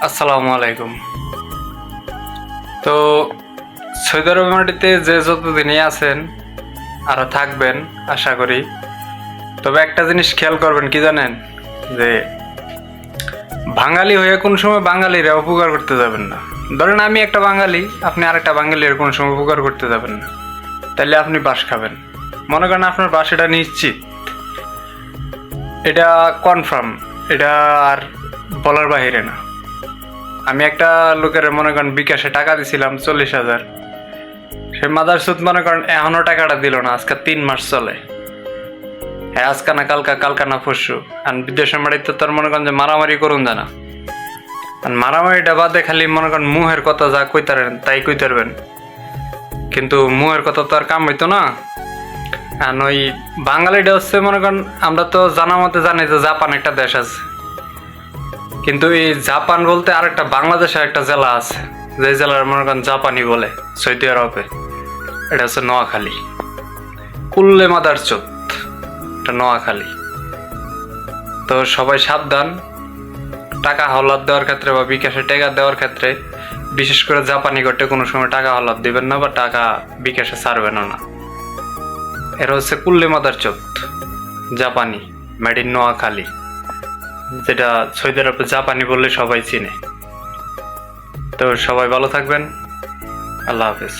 আসসালামু আলাইকুম। তো সৌদি আরব মাটিতে যে যতদিনই আছেন আরও থাকবেন আশা করি। তবে একটা জিনিস খেয়াল করবেন, কি জানেন? যে বাঙালি হয়ে কোন সময় বাঙালিরা উপকার করতে যাবেন না। ধরেন আমি একটা বাঙালি, আপনি আরেকটা বাঙালির কোন সময় উপকার করতে যাবেন না, তাহলে আপনি বাস খাবেন। মনে করেন আপনার বাস, এটা নিশ্চিত, এটা কনফার্ম, এটা আর বলার বাহিরে না। আমি একটা লোকের মনে করেন বিকাশে টাকা দিছিলাম 40,000, সে মাদার সুদ মনে করেন এখনো টাকাটা দিল না। আজকে 3 মাস চলে। হ্যাঁ, আজকা না কালকা, কালকা না পরশু। আর বিদেশের মাটিতে তোর মনে করেন যে মারামারি করুন জানা, আর মারামারিটা বাদে খালি মনে করেন মুহের কথা যা কইতারেন তাই কইতারবেন, কিন্তু মুহের কথা তো আর কাম হইতো না। আর ওই বাঙালিটা হচ্ছে মনে করেন, আমরা তো জানা মতে জানি যে জাপান একটা দেশ আছে, কিন্তু এই জাপান বলতে আরেকটা বাংলাদেশের একটা জেলা আছে, যে জেলার মনে করেন জাপানি বলে সৌদি আরবে। এটা হচ্ছে নোয়াখালী। কুল্লে মাদার চোত, এটা নোয়াখালী। তো সবাই সাবধান, টাকা হাওলাত দেওয়ার ক্ষেত্রে বা বিকাশে টাকা দেওয়ার ক্ষেত্রে বিশেষ করে জাপানি ঘটে কোনো সময় টাকা হাওলাত দিবেন না বা টাকা বিকাশে ছাড়বেনও না। এরা হচ্ছে কুল্লে মাদার চোত, জাপানি, মেড ইন নোয়াখালী, যেটা সৌদি আরবে জাপানি বললে সবাই চিনে। তো সবাই ভালো থাকবেন। আল্লাহ হাফেজ।